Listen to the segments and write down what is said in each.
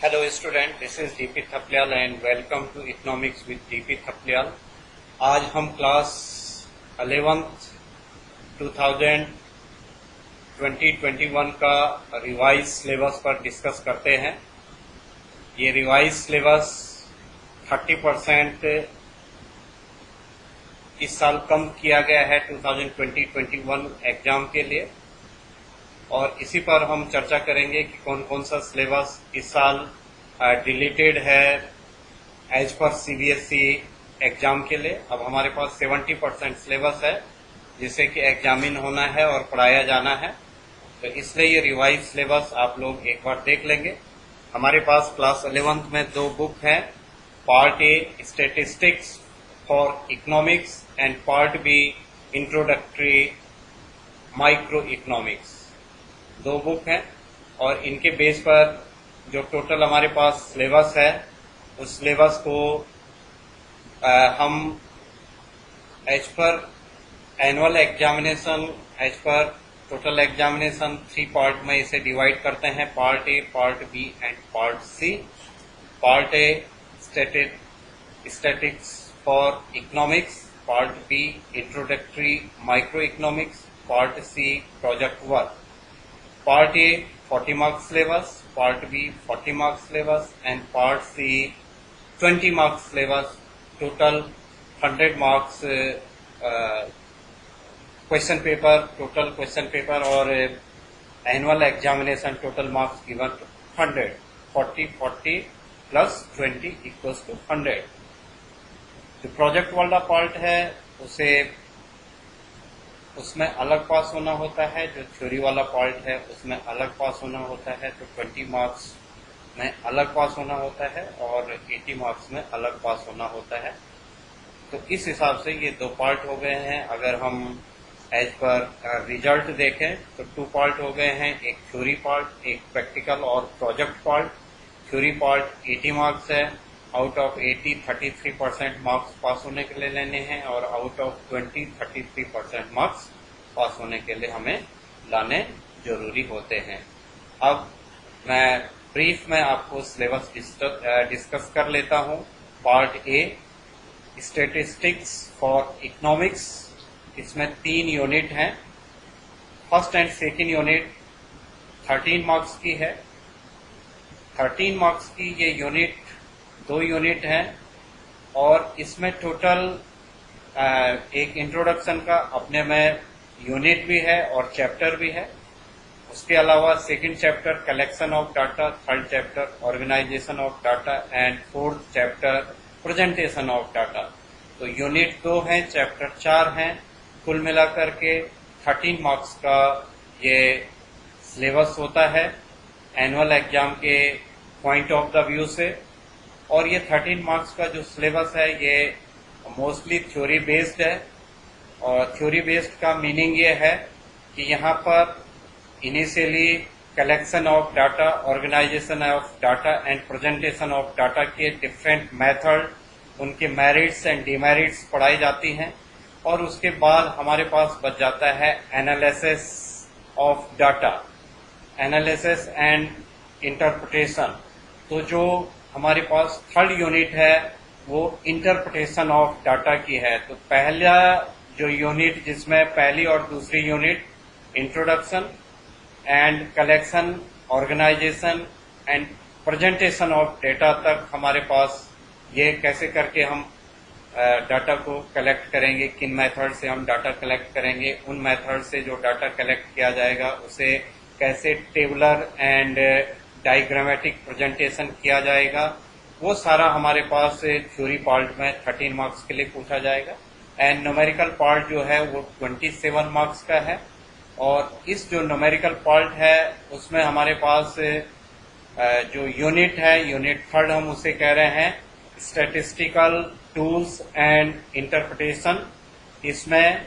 Hello student, this is DP Thaplyal and welcome to Economics with DP Thaplyal। आज हम class 11th 2021 का revise syllabus पर discuss करते हैं। ये रिवाइज सिलेबस 30% इस साल कम किया गया है 2020-21 एग्जाम के लिए, और इसी पर हम चर्चा करेंगे कि कौन कौन सा सिलेबस इस साल डिलीटेड है एज पर सीबीएसई एग्जाम के लिए। अब हमारे पास 70% सिलेबस है जिसे कि एग्जामिन होना है और पढ़ाया जाना है, तो इसलिए ये रिवाइज सिलेबस आप लोग एक बार देख लेंगे। हमारे पास क्लास 11th में दो बुक हैं, part A statistics for economics and part B introductory micro economics. दो बुक हैं और इनके बेस पर जो टोटल हमारे पास सिलेबस है उस सिलेबस को हम as per annual examination, as per total examination 3 part में इसे डिवाइड करते हैं, part A, part B and part C. Part A statistics for economics, part B introductory micro economics, part C project work. Part A 40 marks syllabus, Part B 40 marks syllabus and Part C 20 marks syllabus, total 100 marks question paper, total question paper और annual examination total marks given 100, 40 plus 20 equals to 100। जो project वाला part है उसमें अलग पास होना होता है, जो थ्योरी वाला पार्ट है उसमें अलग पास होना होता है, तो 20 मार्क्स में अलग पास होना होता है और 80 मार्क्स में अलग पास होना होता है। तो इस हिसाब से ये दो पार्ट हो गए हैं। अगर हम एज पर रिजल्ट देखें तो 2 पार्ट हो गए हैं, एक थ्योरी पार्ट, एक प्रैक्टिकल और project part. Theory part 80 marks है, आउट ऑफ 80 33% मार्क्स पास होने के लिए लेने हैं और आउट ऑफ 20 33% मार्क्स पास होने के लिए हमें लाने जरूरी होते हैं। अब मैं ब्रीफ में आपको सिलेबस डिस्कस कर लेता हूं। Part A statistics for economics, इसमें 3 यूनिट हैं। First and second unit 13 marks की है। 13 मार्क्स की ये यूनिट 2 यूनिट हैं और इसमें टोटल एक इंट्रोडक्शन का अपने में यूनिट भी है और चैप्टर भी है। उसके अलावा second chapter collection of data, third chapter organisation of data and fourth chapter presentation of data. तो यूनिट 2 है, चैप्टर 4 हैं। कुल मिलाकर के 13 मार्क्स का ये सिलेबस होता है एनुअल एग्जाम के पॉइंट ऑफ द व्यू से। और ये 13 मार्क्स का जो सिलेबस है ये मोस्टली थ्योरी बेस्ड है, और थ्योरी बेस्ड का मीनिंग ये है कि यहाँ पर initially collection of data, organisation of data and presentation of data के डिफरेंट मेथड, उनके मेरिट्स एंड डिमेरिट्स पढ़ाई जाती हैं, और उसके बाद हमारे पास बच जाता है analysis of data, analysis and interpretation. तो जो हमारे पास थर्ड यूनिट है वो इंटरप्रिटेशन ऑफ डाटा की है। तो पहला जो यूनिट, जिसमें पहली और दूसरी unit introduction and collection, organisation and presentation of data तक हमारे पास ये कैसे करके हम डाटा को कलेक्ट करेंगे, किन मेथड से हम डाटा कलेक्ट करेंगे, उन मेथड से जो डाटा कलेक्ट किया जाएगा उसे कैसे टेबुलर एंड डायग्रामेटिक प्रेजेंटेशन किया जाएगा, वो सारा हमारे पास थ्योरी पार्ट में 13 मार्क्स के लिए पूछा जाएगा। एंड न्यूमेरिकल पार्ट जो है वो 27 मार्क्स का है, और इस जो न्यूमेरिकल पार्ट है उसमें हमारे पास जो यूनिट है, यूनिट 3 हम उसे कह रहे हैं स्टैटिस्टिकल टूल्स एंड इंटरप्रिटेशन। इसमें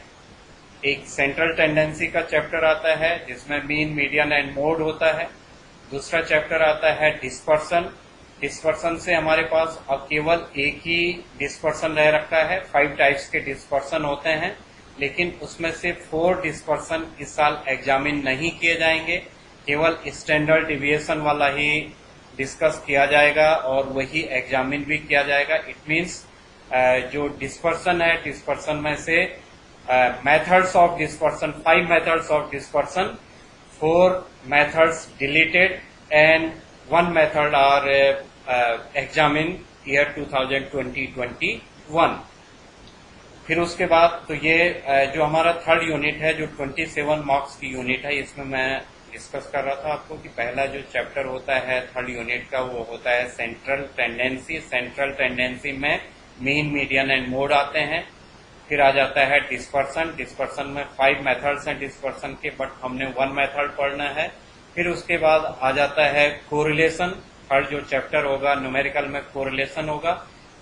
एक सेंट्रल टेंडेंसी का चैप्टर आता है जिसमें मीन, मीडियन एंड मोड होता है। दूसरा चैप्टर आता है डिस्पर्सन। डिस्पर्सन से हमारे पास अब केवल एक ही डिस्पर्सन रह रखा है, 5 टाइप्स के डिस्पर्सन होते हैं, लेकिन उसमें से 4 डिस्पर्सन इस साल एग्जामिन नहीं किए जाएंगे, केवल स्टैंडर्ड डिविएशन वाला ही डिस्कस किया जाएगा और वही एग्जामिन भी किया जाएगा। इट मीन्स जो डिस्पर्सन है, डिस्पर्सन में से methods of dispersion, 5 methods of dispersion, 4 methods deleted and 1 method are examined year 2020-21। फिर उसके बाद तो ये जो हमारा थर्ड यूनिट है, जो 27 मार्क्स की यूनिट है, इसमें मैं डिस्कस कर रहा था आपको कि पहला जो चैप्टर होता है थर्ड यूनिट का वो होता है सेंट्रल टेंडेंसी। सेंट्रल टेंडेंसी में मीन, मीडियन एंड मोड आते हैं। फिर आ जाता है डिस्पर्सन। डिस्पर्सन में 5 मेथड्स हैं डिस्पर्सन के, बट हमने 1 मेथड पढ़ना है। फिर उसके बाद आ जाता है कोरिलेशन। थर्ड जो चैप्टर होगा न्यूमेरिकल में कोरिलेशन होगा।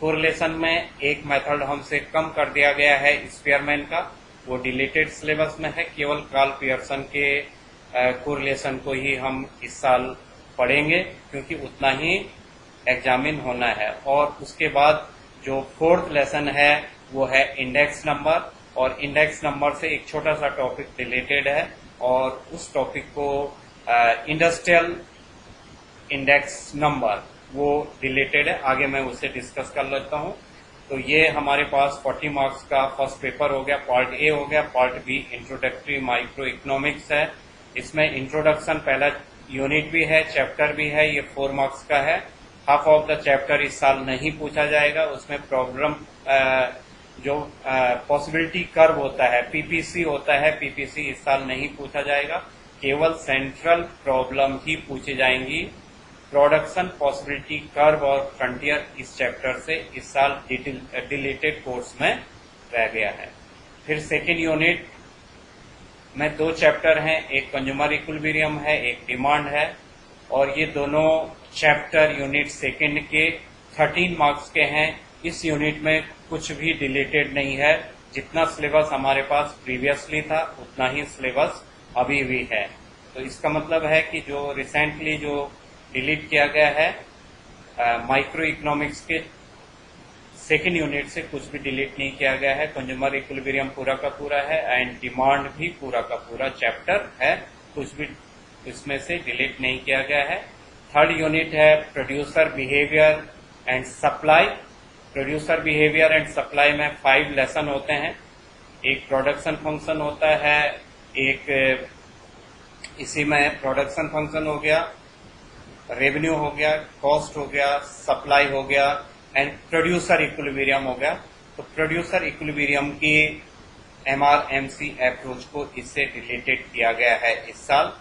कोरिलेशन में एक मेथड हमसे कम कर दिया गया है स्पीयरमैन का, वो डिलीटेड सिलेबस में है। केवल कार्ल पियर्सन के कोरिलेशन को ही हम इस साल पढ़ेंगे क्योंकि उतना ही एग्जामिन होना है। और उसके बाद जो फोर्थ लेसन है वो है इंडेक्स नंबर, और इंडेक्स नंबर से एक छोटा सा टॉपिक रिलेटेड है और उस टॉपिक को इंडस्ट्रियल इंडेक्स नंबर वो रिलेटेड है। आगे मैं उसे डिस्कस कर लेता हूं। तो ये हमारे पास 40 मार्क्स का फर्स्ट पेपर हो गया, पार्ट ए हो गया। Part B introductory micro economics है। इसमें इंट्रोडक्शन पहला यूनिट भी है, चैप्टर भी है। ये 4 मार्क्स का है। हाफ ऑफ द चैप्टर इस साल नहीं पूछा जाएगा। उसमें प्रॉब्लम जो पॉसिबिलिटी कर्व होता है, पीपीसी होता है, पीपीसी इस साल नहीं पूछा जाएगा। केवल सेंट्रल प्रॉब्लम ही पूछी जाएंगी। प्रोडक्शन, पॉसिबिलिटी कर्व और फ्रंटियर इस चैप्टर से इस साल डिलीटेड कोर्स में रह गया है। फिर सेकेंड यूनिट में 2 चैप्टर हैं, एक कंज्यूमर इक्विलिब्रियम है, एक डिमांड है। और ये दोनों चैप्टर यूनिट सेकेंड के 13 मार्क्स के हैं। इस यूनिट में कुछ भी डिलीटेड नहीं है। जितना सिलेबस हमारे पास प्रीवियसली था उतना ही सिलेबस अभी भी है। तो इसका मतलब है कि जो रिसेंटली जो डिलीट किया गया है माइक्रो इकोनॉमिक्स के सेकेंड यूनिट से कुछ भी डिलीट नहीं किया गया है। कंज्यूमर इक्विलिब्रियम पूरा का पूरा है एंड डिमांड भी पूरा का पूरा चैप्टर है, कुछ भी इसमें से डिलीट नहीं किया गया है। थर्ड यूनिट है producer behaviour and supply. Producer behaviour and supply में 5 लेसन होते हैं। एक प्रोडक्शन फंक्शन होता है, एक इसी में प्रोडक्शन फंक्शन हो गया, रेवेन्यू हो गया, कॉस्ट हो गया, सप्लाई हो गया एंड प्रोड्यूसर इक्विलिब्रियम हो गया। तो प्रोड्यूसर इक्विलिब्रियम की MRMC अप्रोच को इससे रिलेटेड किया गया है इस साल।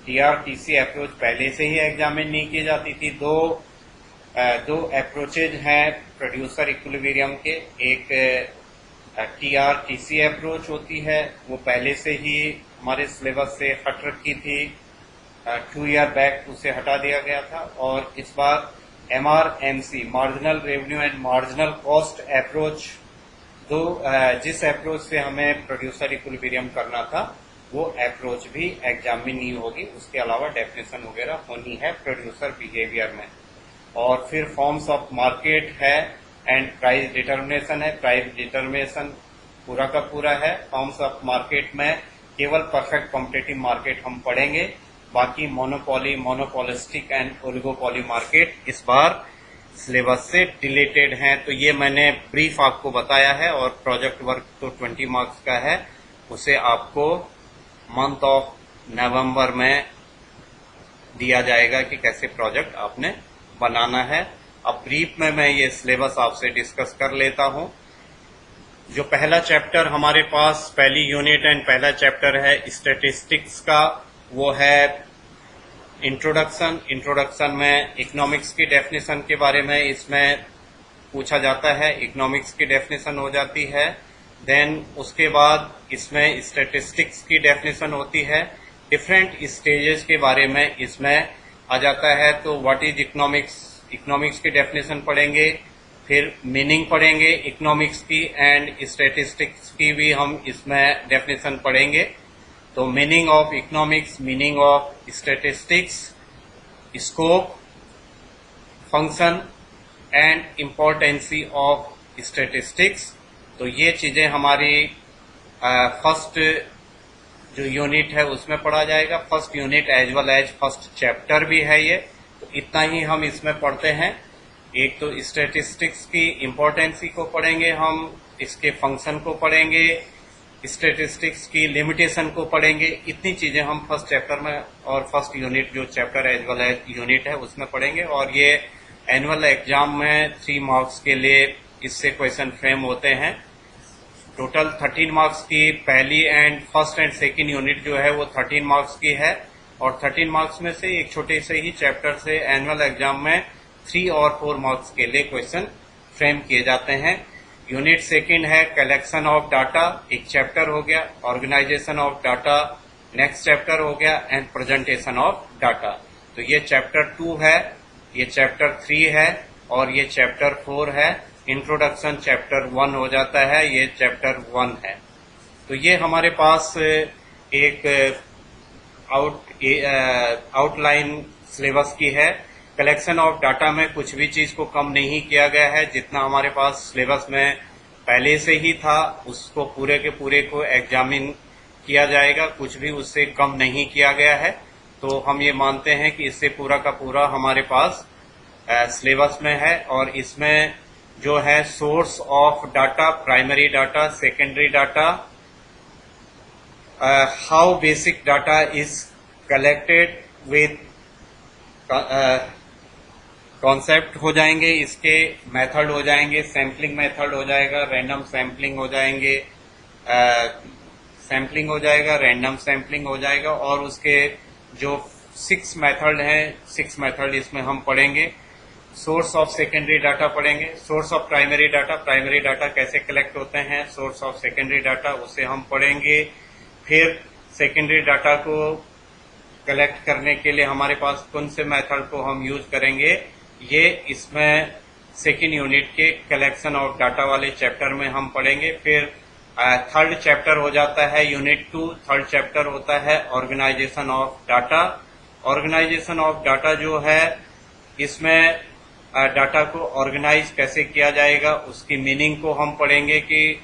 DRTC अप्रोच पहले से ही एग्जामिन नहीं की जाती थी। दो अप्रोचेज हैं प्रोड्यूसर इक्विलिब्रियम के। एक TRTC अप्रोच होती है, वो पहले से ही हमारे सिलेबस से हट रखी थी। 2 ईयर बैक उसे हटा दिया गया था। और इस बार MRMC, marginal revenue and marginal cost approach, जिस अप्रोच से हमें प्रोड्यूसर इक्विलिब्रियम करना था वो अप्रोच भी एग्जामिन नहीं होगी। उसके अलावा डेफिनेशन वगैरह होनी है प्रोड्यूसर बिहेवियर में। और फिर फॉर्म्स ऑफ मार्केट है एंड प्राइस डिटर्मिनेशन है। प्राइस डिटर्मिनेशन पूरा का पूरा है। फॉर्म्स ऑफ मार्केट में केवल परफेक्ट कॉम्पिटिटिव मार्केट हम पढ़ेंगे, बाकी monopoly, monopolistic and oligopoly market इस बार सिलेबस से डिलीटेड हैं। तो ये मैंने ब्रीफ आपको बताया है। और प्रोजेक्ट वर्क तो 20 मार्क्स का है, उसे आपको मंथ ऑफ नवंबर में दिया जाएगा कि कैसे प्रोजेक्ट आपने बनाना है। अब ब्रीफ में मैं ये सिलेबस आपसे डिस्कस कर लेता हूं। जो पहला चैप्टर हमारे पास, पहली यूनिट एंड पहला चैप्टर है स्टैटिस्टिक्स का, वो है इंट्रोडक्शन। इंट्रोडक्शन में इकोनॉमिक्स की डेफिनेशन के बारे में इसमें पूछा जाता है, इकोनॉमिक्स की डेफिनेशन हो जाती है। देन उसके बाद इसमें स्टैटिस्टिक्स की डेफिनेशन होती है। डिफरेंट स्टेजेस के बारे में इसमें आ जाता है। तो व्हाट इज इकोनॉमिक्स, इकोनॉमिक्स की डेफिनेशन पढ़ेंगे। फिर मीनिंग पढ़ेंगे इकोनॉमिक्स की एंड स्टैटिस्टिक्स की भी हम इसमें डेफिनेशन पढ़ेंगे। तो meaning of economics, meaning of statistics, scope, function and impotency of statistics. तो ये चीजें हमारी फर्स्ट जो यूनिट है उसमें पढ़ा जाएगा। First unit as well as first chapter भी है ये। तो इतना ही हम इसमें पढ़ते हैं। एक तो स्टैटिस्टिक्स की इम्पोर्टेंसी को पढ़ेंगे हम, इसके फंक्शन को पढ़ेंगे, स्टैटिस्टिक्स की लिमिटेशन को पढ़ेंगे। इतनी चीजें हम फर्स्ट चैप्टर में और फर्स्ट यूनिट जो chapter as well as unit है उसमें पढ़ेंगे। और ये एनुअल एग्जाम में 3 मार्क्स के लिए इससे क्वेश्चन फ्रेम होते हैं। टोटल 13 मार्क्स की पहली and first and second unit जो है वो 13 मार्क्स की है, और 13 मार्क्स में से एक छोटे से ही चैप्टर से एनुअल एग्जाम में 3 और 4 मार्क्स के लिए क्वेश्चन फ्रेम किए जाते हैं। यूनिट सेकंड है कलेक्शन ऑफ डाटा, एक चैप्टर हो गया। Organisation of data next chapter हो गया, एंड प्रेजेंटेशन ऑफ डाटा। तो ये चैप्टर 2 है, ये चैप्टर 3 है, और ये चैप्टर 4 है। इंट्रोडक्शन चैप्टर 1 हो जाता है, ये चैप्टर 1 है। तो ये हमारे पास एक आउटलाइन सिलेबस की है। कलेक्शन ऑफ डाटा में कुछ भी चीज को कम नहीं किया गया है, जितना हमारे पास सिलेबस में पहले से ही था उसको पूरे के पूरे को एग्जामिन किया जाएगा, कुछ भी उससे कम नहीं किया गया है। तो हम ये मानते हैं कि इससे पूरा का पूरा हमारे पास सिलेबस में है। और इसमें जो है source of data, primary data, secondary data, how basic data is collected with concept हो जाएंगे, इसके मेथड हो जाएंगे, सैम्पलिंग मेथड हो जाएगा, रैंडम सैम्पलिंग हो जाएंगे, सैम्पलिंग हो जाएगा, रैंडम सैम्पलिंग हो जाएगा, और उसके जो 6 मेथड हैं, 6 मेथड इसमें हम पढ़ेंगे। सोर्स ऑफ सेकेंडरी डाटा पढ़ेंगे, source of primary data, primary data कैसे कलेक्ट होते हैं, सोर्स ऑफ सेकेंडरी डाटा उसे हम पढ़ेंगे। फिर सेकेंडरी डाटा को कलेक्ट करने के लिए हमारे पास कौन से मेथड को हम यूज करेंगे, ये इसमें सेकेंड यूनिट के कलेक्शन ऑफ डाटा वाले चैप्टर में हम पढ़ेंगे। फिर थर्ड चैप्टर हो जाता है यूनिट 2, थर्ड चैप्टर होता है organisation of data. Organisation of data जो है इसमें डाटा को ऑर्गेनाइज कैसे किया जाएगा, उसकी मीनिंग को हम पढ़ेंगे कि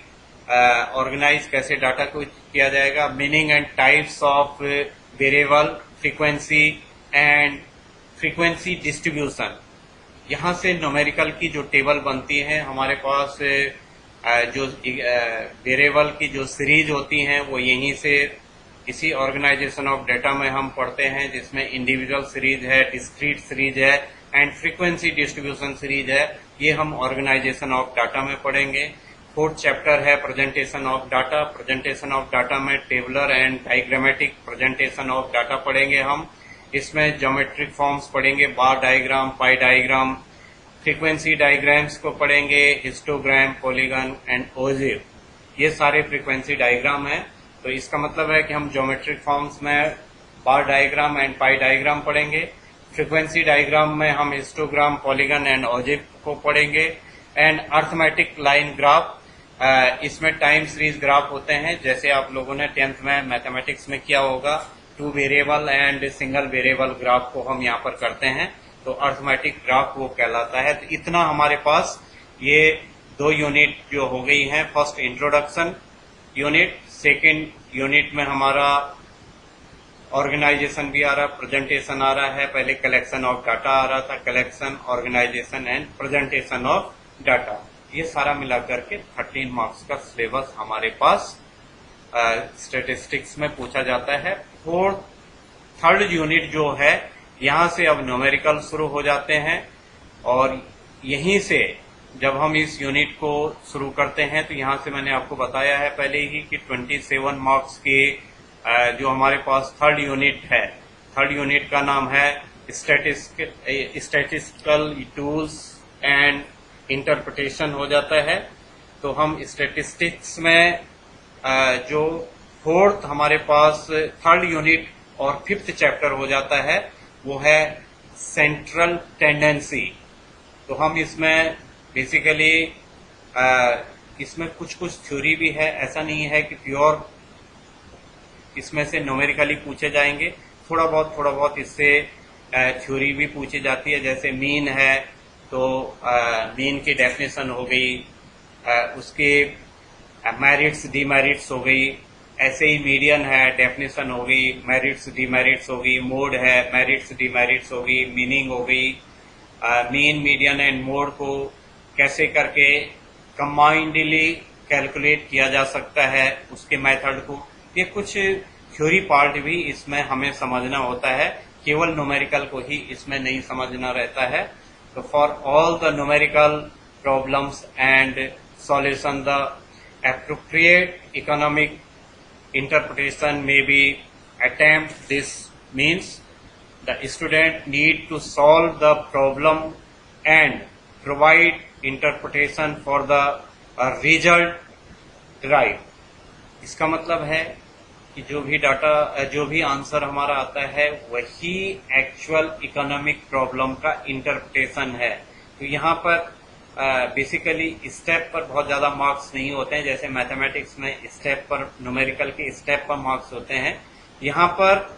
ऑर्गेनाइज कैसे डाटा को किया जाएगा, meaning and types of variable, frequency and frequency distribution. यहाँ से न्यूमेरिकल की जो टेबल बनती है हमारे पास, जो वेरिएबल की जो सीरीज होती हैं वो यहीं से इसी ऑर्गेनाइजेशन ऑफ डाटा में हम पढ़ते हैं, जिसमें इंडिविजुअल सीरीज है, डिस्क्रीट सीरीज है एंड फ्रीक्वेंसी डिस्ट्रीब्यूशन सीरीज है। ये हम ऑर्गेनाइजेशन ऑफ डाटा में पढ़ेंगे। फोर्थ चैप्टर है presentation of data. Presentation of data में tabular and diagrammatic presentation of data पढ़ेंगे हम। इसमें ज्योमेट्रिक फॉर्म्स पढ़ेंगे, bar diagram, pie diagram, frequency diagrams को पढ़ेंगे, हिस्टोग्राम, पॉलीगन एंड ओजिव। ये सारे फ्रीक्वेंसी डायग्राम हैं। तो इसका मतलब है कि हम ज्योमेट्रिक फॉर्म्स में बार डायग्राम एंड पाई डायग्राम पढ़ेंगे। फ्रीक्वेंसी डायग्राम में हम हिस्टोग्राम, पॉलीगन एंड ओजिव को पढ़ेंगे। एंड अर्थमेटिक लाइन ग्राफ, इसमें टाइम सीरीज ग्राफ होते हैं, जैसे आप लोगों ने 10th में मैथमेटिक्स में किया होगा। 2 variable and single variable graph को हम यहाँ पर करते हैं, तो अर्थमेटिक ग्राफ वो कहलाता है। तो इतना हमारे पास ये 2 यूनिट जो हो गई हैं। First introduction unit, second unit में हमारा ऑर्गेनाइजेशन भी आ रहा, प्रेजेंटेशन आ रहा है। पहले कलेक्शन ऑफ डाटा आ रहा था, collection, organisation and presentation of data. ये सारा मिलाकर के 13 मार्क्स का सिलेबस हमारे पास स्टैटिस्टिक्स में पूछा जाता है। थर्ड यूनिट जो है, यहाँ से अब न्यूमेरिकल शुरू हो जाते हैं, और यहीं से जब हम इस यूनिट को शुरू करते हैं तो यहाँ से मैंने आपको बताया है पहले ही कि 27 मार्क्स के जो हमारे पास थर्ड यूनिट है, थर्ड यूनिट का नाम है स्टैटिस्टिकल टूल्स एंड इंटरप्रिटेशन हो जाता है। तो हम स्टैटिस्टिक्स में जो फोर्थ हमारे पास थर्ड यूनिट और 5th चैप्टर हो जाता है वो है सेंट्रल टेंडेंसी। तो हम इसमें बेसिकली इसमें कुछ थ्योरी भी है, ऐसा नहीं है कि प्योर इसमें से न्यूमेरिकली पूछे जाएंगे। थोड़ा बहुत इससे थ्योरी भी पूछी जाती है, जैसे मीन है तो मीन की डेफिनेशन हो गई, उसके मेरिट्स, डीमेरिट्स हो गई, ऐसे ही मीडियन है, डेफिनेशन हो गई, मेरिट्स डीमेरिट्स होगी, मोड है, मेरिट्स डीमेरिट्स होगी, मीनिंग हो गई, मीन मीडियन एंड मोड को कैसे करके कंबाइंडली कैलकुलेट किया जा सकता है, उसके मेथड को, ये कुछ थ्योरी पार्ट भी इसमें हमें समझना होता है, केवल न्यूमेरिकल को ही इसमें नहीं समझना रहता है। तो for all the numerical problems and solution, the appropriate economic interpretation may be attempt. This means the student need to solve the problem and provide interpretation for the result derived। इसका मतलब है कि जो भी डाटा, जो भी answer हमारा आता है वही एक्चुअल इकोनॉमिक प्रॉब्लम का इंटरप्रिटेशन है। तो यहाँ पर बेसिकली स्टेप पर बहुत ज्यादा मार्क्स नहीं होते हैं, जैसे मैथमेटिक्स में स्टेप पर, न्यूमेरिकल के स्टेप पर मार्क्स होते हैं, यहाँ पर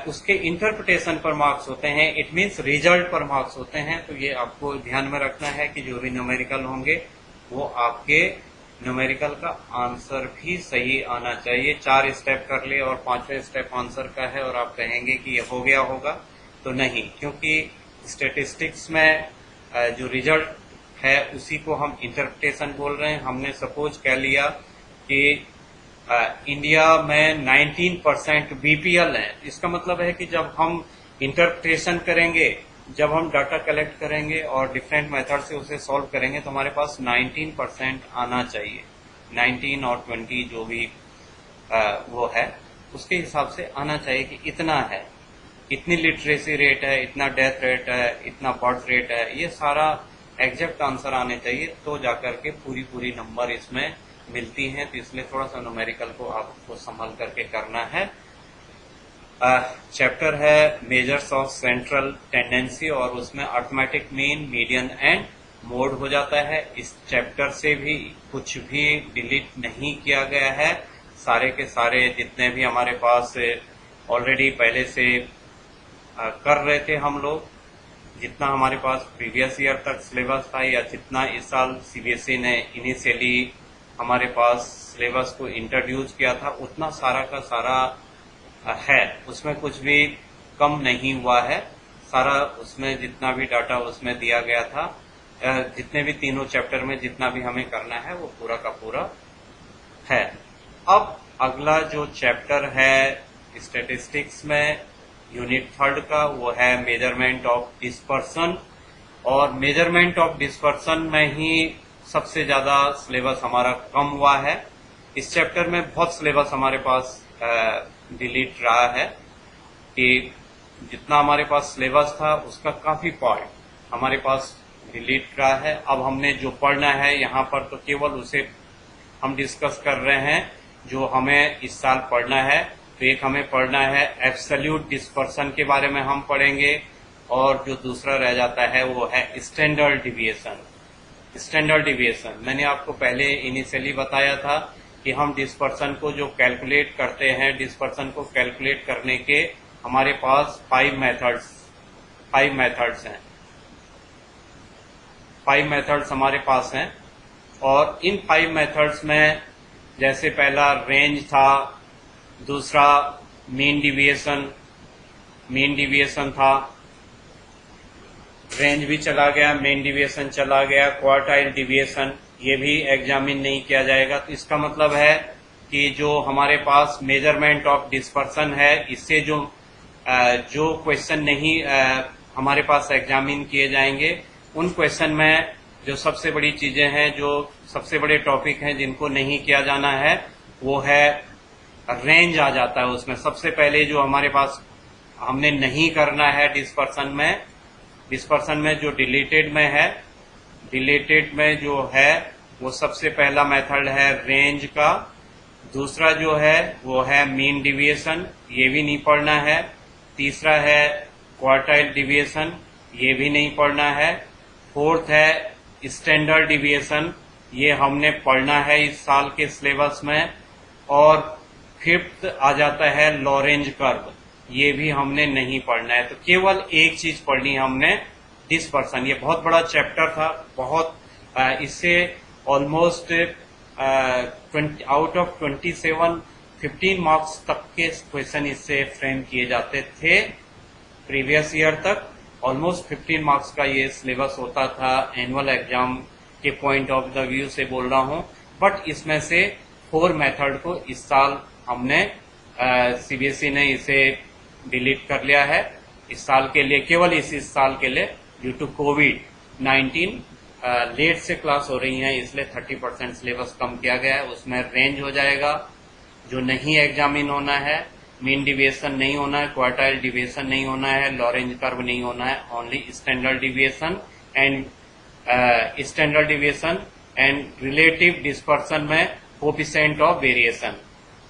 उसके इंटरप्रिटेशन पर मार्क्स होते हैं। इट मींस रिजल्ट पर मार्क्स होते हैं। तो ये आपको ध्यान में रखना है कि जो भी न्यूमेरिकल होंगे वो आपके न्यूमेरिकल का आंसर भी सही आना चाहिए। 4 स्टेप कर ले और 5वें स्टेप आंसर का है और आप कहेंगे कि ये हो गया होगा, तो नहीं, क्योंकि स्टेटिस्टिक्स में जो रिजल्ट है उसी को हम इंटरप्रिटेशन बोल रहे हैं। हमने सपोज कह लिया कि इंडिया में 19% बीपीएल है, इसका मतलब है कि जब हम इंटरप्रिटेशन करेंगे, जब हम डाटा कलेक्ट करेंगे और डिफरेंट मेथड से उसे सॉल्व करेंगे तो हमारे पास 19% आना चाहिए। 19 और 20 जो भी वो है उसके हिसाब से आना चाहिए कि इतना है, इतनी लिटरेसी रेट है, इतना डेथ रेट है, इतना बर्थ रेट है, ये सारा एग्जैक्ट आंसर आने चाहिए, तो जाकर के पूरी नंबर इसमें मिलती हैं। तो इसलिए थोड़ा सा न्यूमेरिकल को आपको संभाल करके करना है। चैप्टर है मेजर्स ऑफ सेंट्रल टेंडेंसी और उसमें arithmetic mean, median and mode हो जाता है। इस चैप्टर से भी कुछ भी डिलीट नहीं किया गया है, सारे के सारे जितने भी हमारे पास ऑलरेडी पहले से कर रहे थे हम लोग, जितना हमारे पास प्रीवियस ईयर तक सिलेबस था या जितना इस साल सीबीएसई ने इनिशियली हमारे पास सिलेबस को इंट्रोड्यूस किया था, उतना सारा का सारा है, उसमें कुछ भी कम नहीं हुआ है। सारा उसमें जितना भी डाटा उसमें दिया गया था, जितने भी तीनों चैप्टर में जितना भी हमें करना है वो पूरा का पूरा है। अब अगला जो चैप्टर है स्टैटिस्टिक्स में यूनिट 3 का, वो है मेजरमेंट ऑफ डिस्पर्सन। और मेजरमेंट ऑफ डिस्पर्सन में ही सबसे ज्यादा सिलेबस हमारा कम हुआ है। इस चैप्टर में बहुत सिलेबस हमारे पास डिलीट रहा है कि जितना हमारे पास सिलेबस था उसका काफी पार्ट हमारे पास डिलीट रहा है। अब हमने जो पढ़ना है यहाँ पर तो केवल उसे हम डिस्कस कर रहे हैं जो हमें इस साल पढ़ना है। तो एक हमें पढ़ना है एब्सोल्यूट डिस्पर्सन के बारे में हम पढ़ेंगे, और जो दूसरा रह जाता है वो है स्टैंडर्ड डिविएशन। स्टैंडर्ड डिविएशन मैंने आपको पहले इनिशियली बताया था कि हम डिस्पर्सन को जो कैलकुलेट करते हैं, डिस्पर्सन को कैलकुलेट करने के हमारे पास 5 मेथड्स हैं। 5 मेथड्स हमारे पास हैं, और इन 5 मेथड्स में जैसे पहला रेंज था, दूसरा मीन डिविएशन था, रेंज भी चला गया, मीन डिविएशन चला गया, क्वार्टाइल डिविएशन ये भी एग्जामिन नहीं किया जाएगा। तो इसका मतलब है कि जो हमारे पास मेजरमेंट ऑफ डिस्पर्सन है, इससे जो क्वेश्चन नहीं हमारे पास एग्जामिन किए जाएंगे, उन क्वेश्चन में जो सबसे बड़ी चीजें हैं, जो सबसे बड़े टॉपिक हैं जिनको नहीं किया जाना है, वो है रेंज आ जाता है उसमें। सबसे पहले जो हमारे पास हमने नहीं करना है डिस्पर्सन में जो डिलीटेड में है, डिलीटेड में जो है वो सबसे पहला मेथड है रेंज का। दूसरा जो है वो है मीन डिविएशन, ये भी नहीं पढ़ना है। तीसरा है क्वार्टाइल डिविएशन, ये भी नहीं पढ़ना है। फोर्थ है स्टैंडर्ड डिविएशन, ये हमने पढ़ना है इस साल के सिलेबस में। और फिफ्थ आ जाता है लॉरेंज कर्व, ये भी हमने नहीं पढ़ना है। तो केवल एक चीज पढ़नी है हमने, डिस्पर्सन। ये बहुत बड़ा चैप्टर था, बहुत इससे ऑलमोस्ट आउट ऑफ 27 15 मार्क्स तक के क्वेश्चन इससे फ्रेम किए जाते थे। प्रीवियस ईयर तक ऑलमोस्ट 15 मार्क्स का ये सिलेबस होता था। एनुअल एग्जाम के पॉइंट ऑफ द व्यू से बोल रहा हूं, बट इसमें से 4 मेथड को इस साल हमने सीबीएसई ने इसे डिलीट कर लिया है इस साल के लिए, केवल इस साल के लिए ड्यू टू कोविड-19 लेट से क्लास हो रही है, इसलिए 30% सिलेबस कम किया गया है। उसमें रेंज हो जाएगा, जो नहीं एग्जामिन होना है, मीन डिविएशन नहीं होना है, क्वार्टाइल डिविएशन नहीं होना है, लॉरेंज कर्व नहीं होना है, only standard deviation and relative dispersion में कोफिशिएंट ऑफ वेरिएशन।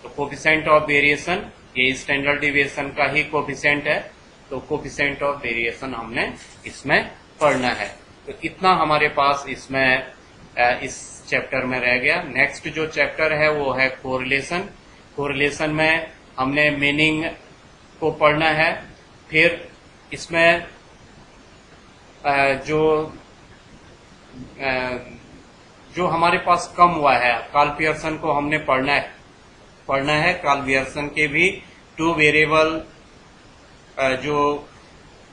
तो कोफिशिएंट ऑफ वेरिएशन ये स्टैंडर्ड डिविएशन का ही कोफिशिएंट है, तो कोफिशिएंट ऑफ वेरिएशन हमने इसमें पढ़ना है। तो इतना हमारे पास इसमें इस चैप्टर में रह गया। नेक्स्ट जो चैप्टर है वो है कोरिलेशन। कोरिलेशन में हमने मीनिंग को पढ़ना है। फिर इसमें जो हमारे पास कम हुआ है, कार्ल पियर्सन को हमने पढ़ना है। कार्ल पियर्सन के भी 2 वेरिएबल जो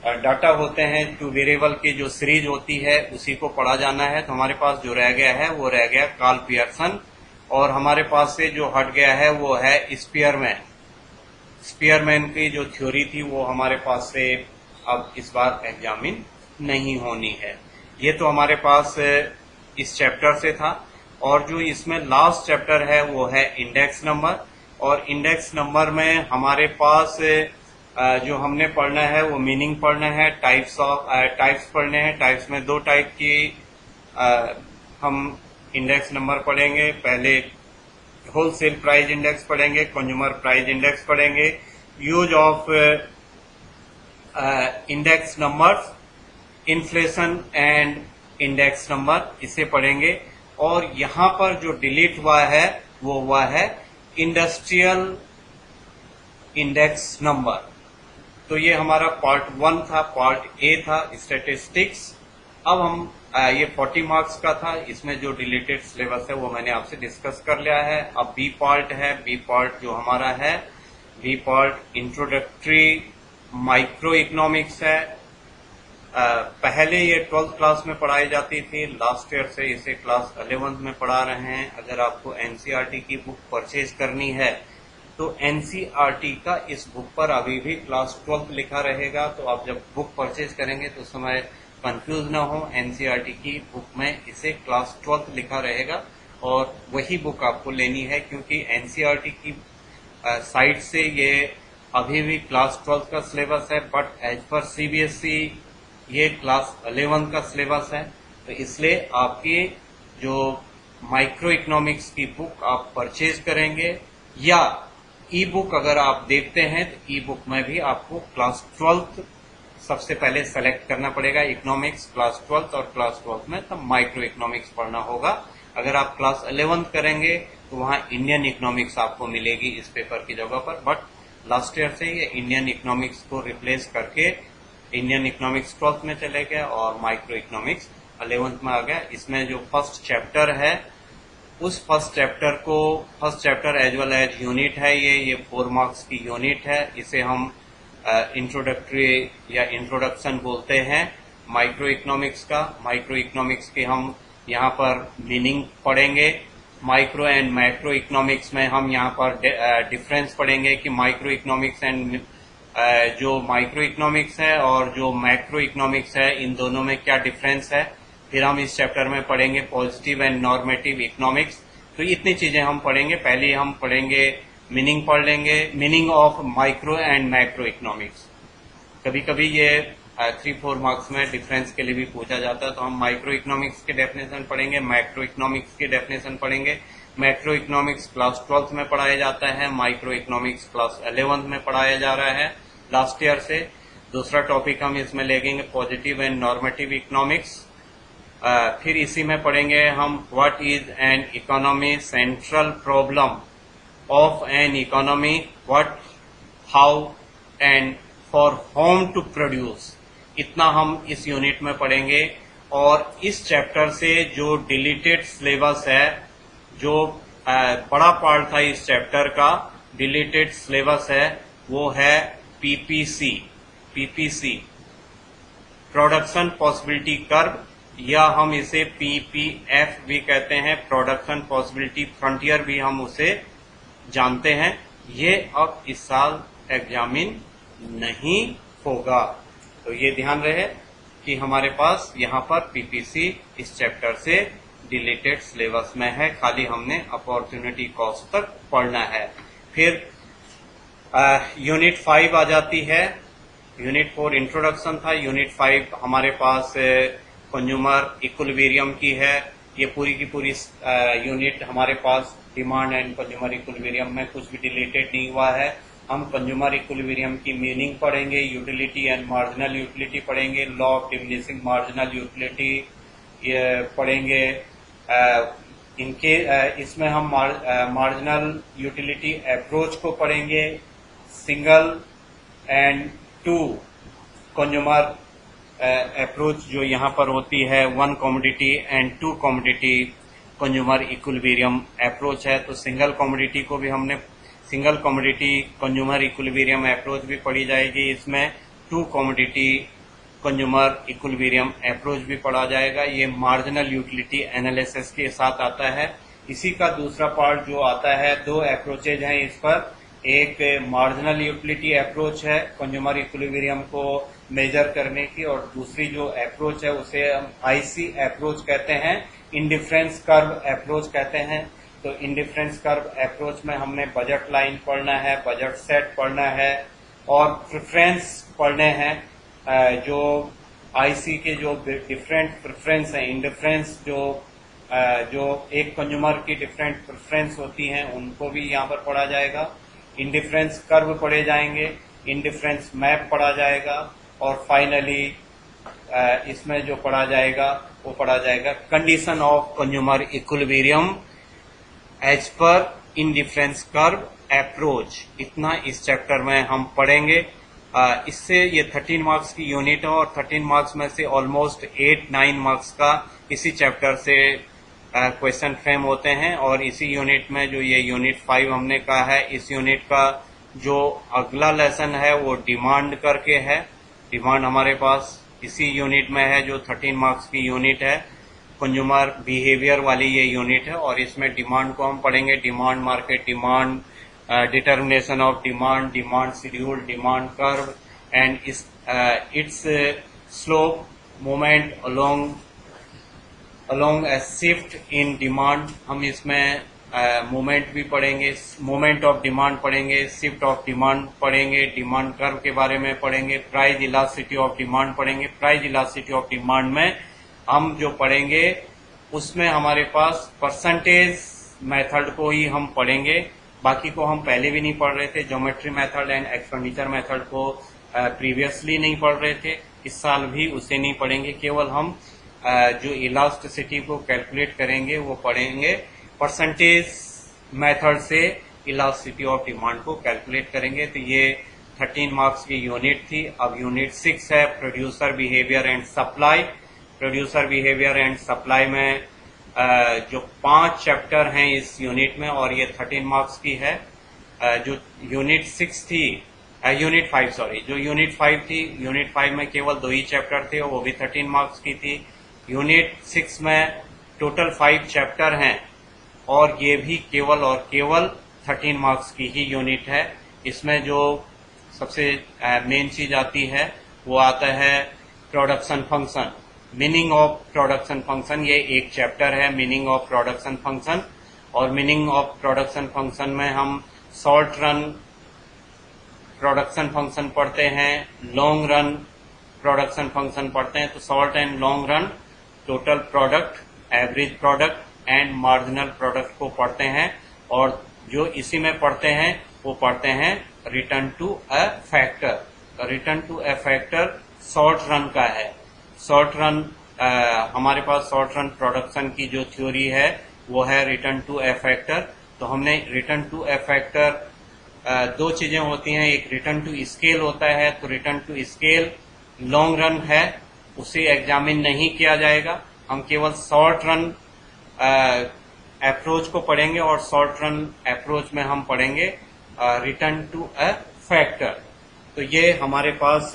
डाटा होते हैं, 2 वेरिएबल की जो सीरीज होती है उसी को पढ़ा जाना है। तो हमारे पास जो रह गया है वो रह गया कार्ल पियर्सन, और हमारे पास से जो हट गया है वो है स्पीयरमैन। स्पीयरमैन की जो थ्योरी थी वो हमारे पास से अब इस बार एग्जामिन नहीं होनी है। ये तो हमारे पास इस चैप्टर से था। और जो इसमें लास्ट चैप्टर है वो है इंडेक्स नंबर, और इंडेक्स नंबर में हमारे पास जो हमने पढ़ना है वो मीनिंग पढ़ना है, टाइप्स पढ़ने हैं। टाइप्स में 2 टाइप की हम इंडेक्स नंबर पढ़ेंगे। पहले होलसेल प्राइस इंडेक्स पढ़ेंगे, कंज्यूमर प्राइस इंडेक्स पढ़ेंगे, use of index numbers, inflation and index number, इसे पढ़ेंगे। और यहाँ पर जो डिलीट हुआ है वो हुआ है इंडस्ट्रियल इंडेक्स नंबर। तो ये हमारा पार्ट 1 था, पार्ट ए था स्टैटिस्टिक्स। अब हम ये 40 मार्क्स का था, इसमें जो डिलीटेड सिलेबस है वो मैंने आपसे डिस्कस कर लिया है। अब बी पार्ट है। बी पार्ट जो हमारा है, B part introductory micro economics है। पहले ये 12th क्लास में पढ़ाई जाती थी, लास्ट ईयर से इसे क्लास 11th में पढ़ा रहे हैं। अगर आपको एनसीईआरटी की बुक परचेज करनी है तो एनसीईआरटी का इस बुक पर अभी भी क्लास 12th लिखा रहेगा। तो आप जब बुक परचेज करेंगे तो उस समय कंफ्यूज ना हो, एनसीईआरटी की बुक में इसे क्लास 12th लिखा रहेगा और वही बुक आपको लेनी है, क्योंकि एनसीईआरटी की साइट से ये अभी भी क्लास 12th का सिलेबस है, बट एज पर सीबीएसई ये क्लास 11 का सिलेबस है। तो इसलिए आपकी जो माइक्रो इकोनॉमिक्स की बुक आप परचेज करेंगे, या ई बुक अगर आप देखते हैं तो ई बुक में भी आपको क्लास 12th सबसे पहले सेलेक्ट करना पड़ेगा। इकोनॉमिक्स क्लास 12th, और क्लास 12th में तब माइक्रो इकोनॉमिक्स पढ़ना होगा। अगर आप क्लास 11th करेंगे तो वहां इंडियन इकोनॉमिक्स आपको मिलेगी इस पेपर की जगह पर, बट लास्ट ईयर से ये इंडियन इकोनॉमिक्स को रिप्लेस करके इंडियन इकोनॉमिक्स 12th में चले गए और माइक्रो इकोनॉमिक्स 11th में आ गया। इसमें जो फर्स्ट चैप्टर है, उस first chapter as well as unit है, ये 4 मार्क्स की यूनिट है। इसे हम इंट्रोडक्टरी या इंट्रोडक्शन बोलते हैं माइक्रो इकोनॉमिक्स का। माइक्रो इकोनॉमिक्स की हम यहाँ पर मीनिंग पढ़ेंगे। माइक्रो एंड मैक्रो इकोनॉमिक्स में हम यहाँ पर डिफरेंस पढ़ेंगे कि माइक्रो इकोनॉमिक्स एंड जो माइक्रो इकोनॉमिक्स है और जो मैक्रो इकोनॉमिक्स है, इन दोनों में क्या डिफरेंस है। फिर हम इस चैप्टर में पढ़ेंगे पॉजिटिव एंड नॉर्मेटिव इकोनॉमिक्स। तो इतनी चीजें हम पढ़ेंगे। पहले हम पढ़ेंगे मीनिंग, पढ़ लेंगे meaning of micro and macro economics. कभी कभी ये 3-4 मार्क्स में डिफरेंस के लिए भी पूछा जाता है। तो हम माइक्रो इकोनॉमिक्स के डेफिनेशन पढ़ेंगे, मैक्रो इकोनॉमिक्स के डेफिनेशन पढ़ेंगे। मैक्रो इकोनॉमिक्स क्लास 12th में पढ़ाया जाता है, माइक्रो इकोनॉमिक्स क्लास 11th में पढ़ाया जा रहा है लास्ट ईयर से। दूसरा टॉपिक हम इसमें लेंगे पॉजिटिव एंड नॉर्मेटिव इकोनॉमिक्स। फिर इसी में पढ़ेंगे हम what is an economy, central problem of an economy, what, how and for whom to produce. इतना हम इस यूनिट में पढ़ेंगे। और इस चैप्टर से जो डिलीटेड सिलेबस है, जो बड़ा पार्ट था इस चैप्टर का, डिलीटेड सिलेबस है वो है PPC. PPC production possibility curve, या हम इसे पीपीएफ भी कहते हैं, प्रोडक्शन पॉसिबिलिटी फ्रंटियर भी हम उसे जानते हैं। ये अब इस साल एग्जामिन नहीं होगा, तो ये ध्यान रहे कि हमारे पास यहाँ पर पीपीसी इस चैप्टर से डिलीटेड सिलेबस में है, खाली हमने अपॉर्चुनिटी कॉस्ट तक पढ़ना है। फिर यूनिट 5 आ जाती है। यूनिट 4 इंट्रोडक्शन था, यूनिट 5 हमारे पास कंज्यूमर इक्विलिब्रियम की है। ये पूरी की पूरी यूनिट हमारे पास डिमांड एंड कंज्यूमर इक्विलिब्रियम में कुछ भी डिलीटेड नहीं हुआ है। हम कंज्यूमर इक्विलिब्रियम की मीनिंग पढ़ेंगे, यूटिलिटी एंड मार्जिनल यूटिलिटी पढ़ेंगे, law of diminishing marginal utility पढ़ेंगे। इनके इसमें हम मार्जिनल यूटिलिटी अप्रोच को पढ़ेंगे, single and two consumer approach जो यहाँ पर होती है, one commodity and two commodity consumer equilibrium approach है। तो सिंगल कमोडिटी को भी हमने, single commodity consumer equilibrium approach भी पढ़ी जाएगी, इसमें two commodity consumer equilibrium approach भी पढ़ा जाएगा। ये मार्जिनल यूटिलिटी एनालिसिस के साथ आता है। इसी का दूसरा पार्ट जो आता है, दो अप्रोचेज हैं इस पर, एक मार्जिनल यूटिलिटी अप्रोच है कंज्यूमर इक्विलिब्रियम को मेजर करने की, और दूसरी जो अप्रोच है उसे हम आईसी अप्रोच कहते हैं, इंडिफरेंस कर्व अप्रोच कहते हैं। तो इंडिफरेंस कर्व अप्रोच में हमने बजट लाइन पढ़ना है, बजट सेट पढ़ना है और प्रेफरेंस पढ़ने हैं। जो आईसी के जो डिफरेंट प्रेफरेंस हैं, इंडिफरेंस जो एक कंज्यूमर की डिफरेंट प्रेफरेंस होती हैं उनको भी यहाँ पर पढ़ा जाएगा। इंडिफरेंस कर्व पढ़े जाएंगे, इंडिफरेंस मैप पढ़ा जाएगा, और फाइनली इसमें जो पढ़ा जाएगा वो पढ़ा जाएगा condition of consumer equilibrium as per indifference curve approach. इतना इस चैप्टर में हम पढ़ेंगे। इससे ये 13 मार्क्स की यूनिट है और 13 मार्क्स में से ऑलमोस्ट 8-9 मार्क्स का इसी चैप्टर से क्वेश्चन फ्रेम होते हैं। और इसी यूनिट में जो ये यूनिट 5 हमने कहा है, इस यूनिट का जो अगला लेसन है वो डिमांड करके है। डिमांड हमारे पास इसी यूनिट में है जो 13 मार्क्स की यूनिट है, कंज्यूमर बिहेवियर वाली ये यूनिट है। और इसमें डिमांड को हम पढ़ेंगे, demand market, demand determination of demand, demand schedule, demand curve, and its slope movement along a shift in demand। हम इसमें मूवमेंट भी पढ़ेंगे, मूवमेंट ऑफ डिमांड पढ़ेंगे, शिफ्ट ऑफ डिमांड पढ़ेंगे, डिमांड कर्व के बारे में पढ़ेंगे, प्राइस इलास्टिसिटी ऑफ डिमांड पढ़ेंगे। प्राइस इलास्टिसिटी ऑफ डिमांड में हम जो पढ़ेंगे उसमें हमारे पास परसेंटेज मेथड को ही हम पढ़ेंगे, बाकी को हम पहले भी नहीं पढ़ रहे थे। Geometry method and expenditure method को प्रीवियसली नहीं पढ़ रहे थे, इस साल भी उसे नहीं पढ़ेंगे। केवल हम जो इलास्टिसिटी को कैलकुलेट करेंगे वो पढ़ेंगे, परसेंटेज मेथड से इलास्टिसिटी ऑफ डिमांड को कैलकुलेट करेंगे। तो ये 13 मार्क्स की यूनिट थी। अब यूनिट 6 है producer behaviour and supply. Producer behaviour and supply में जो 5 चैप्टर हैं इस यूनिट में, और ये 13 मार्क्स की है। जो यूनिट 6 थी, यूनिट 5 सॉरी, जो यूनिट 5 थी, यूनिट 5 में केवल 2 ही चैप्टर थे, वो भी 13 मार्क्स की थी। यूनिट 6 में टोटल 5 चैप्टर हैं और ये भी केवल और केवल 13 मार्क्स की ही यूनिट है। इसमें जो सबसे मेन चीज आती है वो आता है production function, meaning of production function. ये एक चैप्टर है मीनिंग ऑफ प्रोडक्शन फंक्शन, और मीनिंग ऑफ प्रोडक्शन फंक्शन में हम शॉर्ट रन प्रोडक्शन फंक्शन पढ़ते हैं, लॉन्ग रन प्रोडक्शन फंक्शन पढ़ते हैं। तो short and long run, total product, average product and marginal product को पढ़ते हैं। और जो इसी में पढ़ते हैं वो पढ़ते हैं return to a factor. Return to a factor short run का है। शॉर्ट रन हमारे पास शॉर्ट रन प्रोडक्शन की जो थ्योरी है वो है रिटर्न टू ए फैक्टर। तो हमने रिटर्न टू ए फैक्टर दो चीजें होती हैं, एक रिटर्न टू स्केल होता है। तो return to scale long run है, उसे एग्जामिन नहीं किया जाएगा। हम केवल शॉर्ट रन अप्रोच को पढ़ेंगे, और शॉर्ट रन अप्रोच में हम पढ़ेंगे रिटर्न टू अ फैक्टर। तो ये हमारे पास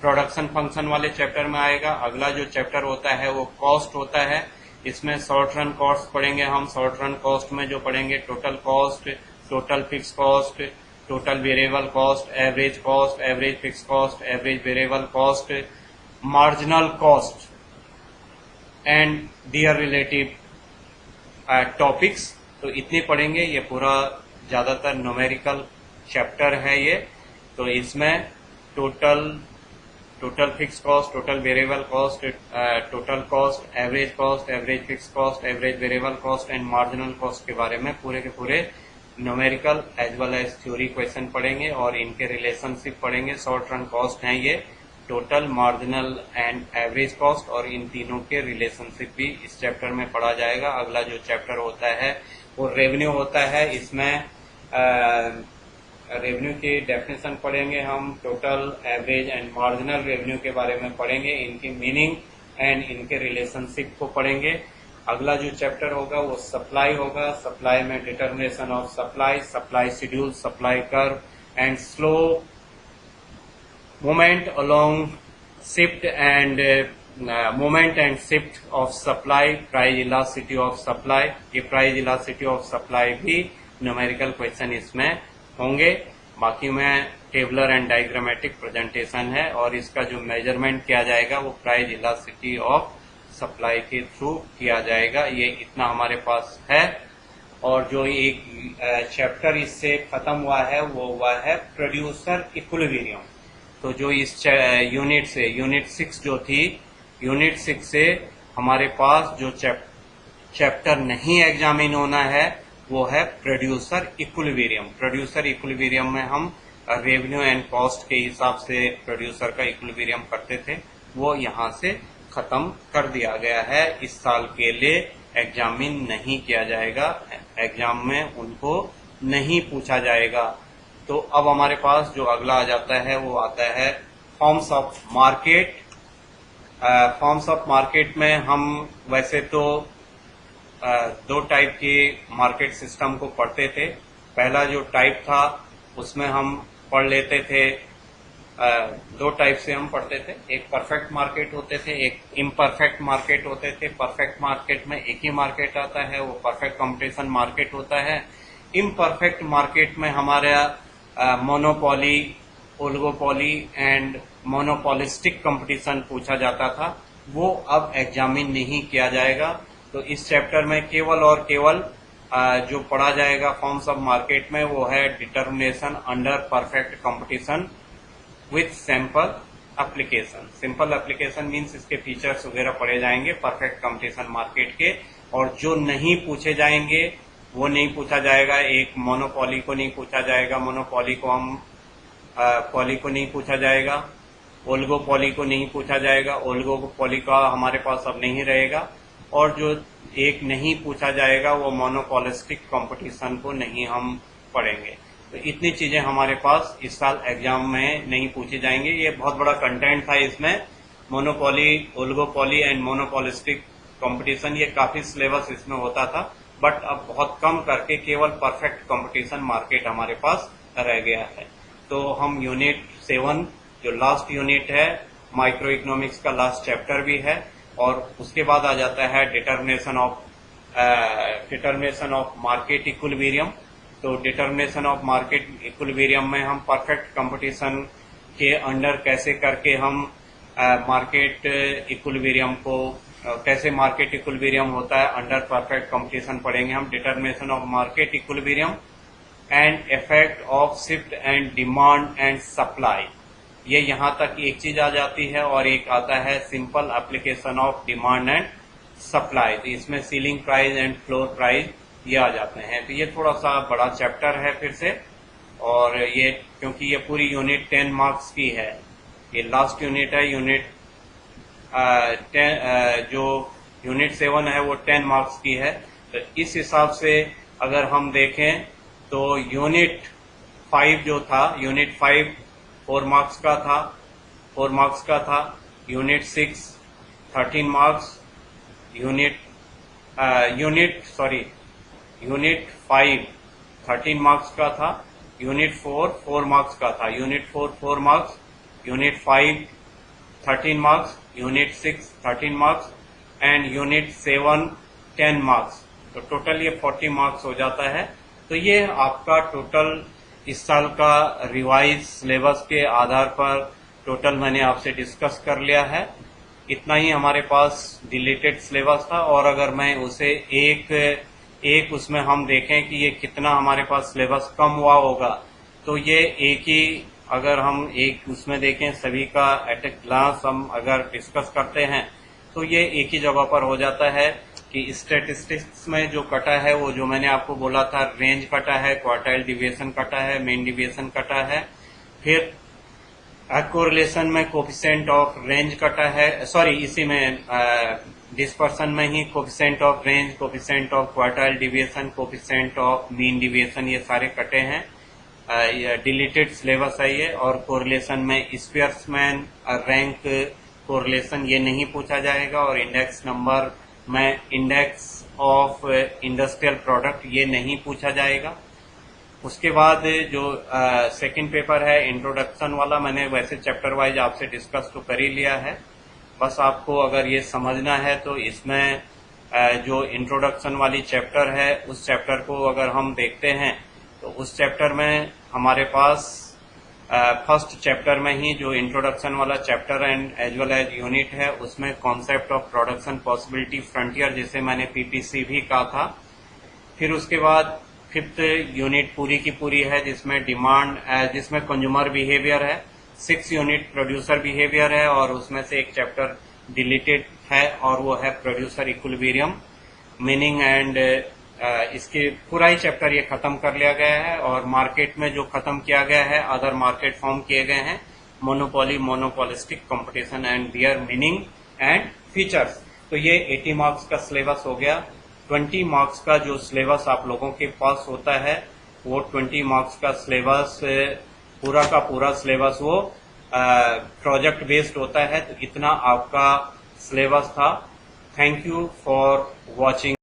प्रोडक्शन फंक्शन वाले चैप्टर में आएगा। अगला जो चैप्टर होता है वो कॉस्ट होता है। इसमें शॉर्ट रन कॉस्ट पढ़ेंगे हम। शॉर्ट रन कॉस्ट में जो पढ़ेंगे total cost, total fix cost, total variable cost, average fix cost, average variable cost, marginal cost and their relative topics. तो इतने पढ़ेंगे। ये पूरा ज्यादातर न्यूमेरिकल चैप्टर है ये। तो इसमें total fix cost, total variable cost, total cost, average fix cost, average variable cost and marginal cost के बारे में पूरे के पूरे numerical as well as theory question पढ़ेंगे और इनके रिलेशनशिप पढ़ेंगे। शॉर्ट रन कॉस्ट हैं ये, total, marginal and average cost, और इन तीनों के रिलेशनशिप भी इस चैप्टर में पढ़ा जाएगा। अगला जो चैप्टर होता है वो रेवेन्यू होता है। इसमें रेवेन्यू की डेफिनेशन पढ़ेंगे हम। Total, average and marginal revenue के बारे में पढ़ेंगे, इनकी मीनिंग एंड इनके रिलेशनशिप को पढ़ेंगे। अगला जो चैप्टर होगा वो सप्लाई होगा। सप्लाई में determination of supply, supply schedule, supply curve and slow movement along shift and movement and shift of supply, price elasticity of supply। ये price elasticity of supply भी न्यूमेरिकल क्वेश्चन इसमें होंगे। बाकी में टेबलर एंड डायग्रामेटिक प्रेजेंटेशन है और इसका जो मेजरमेंट किया जाएगा वो प्राइस इलास्टिसिटी ऑफ सप्लाई के थ्रू किया जाएगा। ये इतना हमारे पास है। और जो एक चैप्टर इससे खत्म हुआ है वो हुआ है प्रोड्यूसर इक्विलिब्रियम। तो जो इस यूनिट से, यूनिट 6 जो थी, यूनिट 6 से हमारे पास जो चैप्टर नहीं एग्जामिन होना है वो है प्रोड्यूसर इक्विलिब्रियम। प्रोड्यूसर इक्विलिब्रियम में हम रेवेन्यू एंड कॉस्ट के हिसाब से प्रोड्यूसर का इक्विलिब्रियम करते थे, वो यहाँ से खत्म कर दिया गया है। इस साल के लिए एग्जामिन नहीं किया जाएगा, एग्जाम में उनको नहीं पूछा जाएगा। तो अब हमारे पास जो अगला आ जाता है वो आता है forms of market. Forms of market में हम वैसे तो दो टाइप के मार्केट सिस्टम को पढ़ते थे। पहला जो टाइप था उसमें हम पढ़ लेते थे, दो टाइप से हम पढ़ते थे। एक परफेक्ट मार्केट होते थे, एक इम्परफेक्ट मार्केट होते थे। परफेक्ट मार्केट में एक ही मार्केट आता है, वो परफेक्ट कंपटीशन मार्केट होता है। इम्परफेक्ट मार्केट में हमारा monopoly, oligopoly and monopolistic competition पूछा जाता था, वो अब एग्जामिन नहीं किया जाएगा। तो इस चैप्टर में केवल और केवल जो पढ़ा जाएगा फॉर्म्स ऑफ मार्केट में वो है determination under perfect competition with sample application. Simple application means इसके फीचर्स वगैरह पढ़े जाएंगे परफेक्ट कंपटीशन मार्केट के। और जो नहीं पूछे जाएंगे वो नहीं पूछा जाएगा। एक मोनोपोली को नहीं पूछा जाएगा, मोनोपोली को हम पॉली को नहीं पूछा जाएगा। ओलिगोपोली को नहीं पूछा जाएगा, ओलिगोपोली का हमारे पास अब नहीं रहेगा। और जो एक नहीं पूछा जाएगा वो मोनोपोलिस्टिक कंपटीशन को नहीं हम पढ़ेंगे। तो इतनी चीजें हमारे पास इस साल एग्जाम में नहीं पूछी जाएंगे। ये बहुत बड़ा कंटेंट था इसमें, monopoly, oligopoly and monopolistic competition. ये काफी सिलेबस इसमें होता था, बट अब बहुत कम करके केवल परफेक्ट कंपटीशन मार्केट हमारे पास रह गया है। तो हम यूनिट 7 जो लास्ट यूनिट है, माइक्रो इकोनॉमिक्स का लास्ट चैप्टर भी है। और उसके बाद आ जाता है डिटर्मिनेशन ऑफ मार्केट इक्विलिब्रियम। तो डिटर्मिनेशन ऑफ मार्केट इक्विलिब्रियम में हम परफेक्ट कंपटीशन के अंडर कैसे करके हम मार्केट इक्विलिब्रियम को, कैसे मार्केट इक्विलिब्रियम होता है अंडर परफेक्ट कंपटीशन पढ़ेंगे हम। Determination of market equilibrium and effect of shift and demand and supply, ये यहाँ तक एक चीज आ जाती है। और एक आता है simple application of demand and supply. तो इसमें ceiling price and floor price ये आ जाते हैं। तो ये थोड़ा सा बड़ा चैप्टर है फिर से। और ये क्योंकि ये पूरी यूनिट 10 मार्क्स की है, ये लास्ट यूनिट है। यूनिट 10 जो यूनिट 7 है वो 10 मार्क्स की है। तो इस हिसाब से अगर हम देखें तो यूनिट 5 जो था, यूनिट 5 4 मार्क्स का था, यूनिट 6 13 मार्क्स, यूनिट 5 13 मार्क्स का था, यूनिट 4 4 मार्क्स का था, unit 4 4 marks, unit 5 13 marks, unit 6 13 marks and unit 7 10 marks. तो टोटल ये 40 मार्क्स हो जाता है। तो ये आपका टोटल इस साल का रिवाइज सिलेबस के आधार पर टोटल मैंने आपसे डिस्कस कर लिया है। इतना ही हमारे पास डिलीटेड सिलेबस था, और अगर मैं उसे एक उसमें हम देखें कि ये कितना हमारे पास सिलेबस कम हुआ होगा, तो ये एक ही, अगर हम एक उसमें देखें सभी का एट ए ग्लांस हम अगर डिस्कस करते हैं, तो ये एक ही जगह पर हो जाता है कि स्टैटिस्टिक्स में जो कटा है वो जो मैंने आपको बोला था, रेंज कटा है, क्वार्टाइल डिविएशन कटा है, मीन डिविएशन कटा है, फिर कोरिलेशन में कोफिशिएंट ऑफ रेंज कटा है, सॉरी इसी में डिस्पर्सन में ही coefficient of range, coefficient of quartile deviation, coefficient of mean deviation, ये सारे कटे हैं। डिलीटेड सिलेबस है ये। और कोरिलेशन में स्पियर्समैन रैंक कोरिलेशन ये नहीं पूछा जाएगा, और इंडेक्स नंबर में इंडेक्स ऑफ इंडस्ट्रियल प्रोडक्ट ये नहीं पूछा जाएगा। उसके बाद जो सेकंड पेपर है इंट्रोडक्शन वाला, मैंने वैसे चैप्टर वाइज आपसे डिस्कस तो कर ही लिया है। बस आपको अगर ये समझना है तो इसमें जो इंट्रोडक्शन वाली चैप्टर है उस चैप्टर को अगर हम देखते हैं तो उस चैप्टर में हमारे पास फर्स्ट चैप्टर में ही जो इंट्रोडक्शन वाला chapter and as well as unit है, उसमें concept of production possibility frontier, जिसे मैंने पीपीसी भी कहा था। फिर उसके बाद फिफ्थ यूनिट पूरी की पूरी है जिसमें डिमांड, जिसमें कंज्यूमर बिहेवियर है। 6 यूनिट प्रोड्यूसर बिहेवियर है, और उसमें से एक चैप्टर डिलीटेड है और वो है प्रोड्यूसर इक्विलिब्रियम मीनिंग एंड इसके पूरा ही चैप्टर ये खत्म कर लिया गया है। और मार्केट में जो खत्म किया गया है, अदर मार्केट फॉर्म किए गए हैं, monopoly, monopolistic competition and there meaning and features. तो ये 80 मार्क्स का सिलेबस हो गया। 20 मार्क्स का जो सिलेबस आप लोगों के पास होता है, वो 20 मार्क्स का सिलेबस पूरा का पूरा सिलेबस वो प्रोजेक्ट बेस्ड होता है। तो इतना आपका सिलेबस था। Thank you for watching.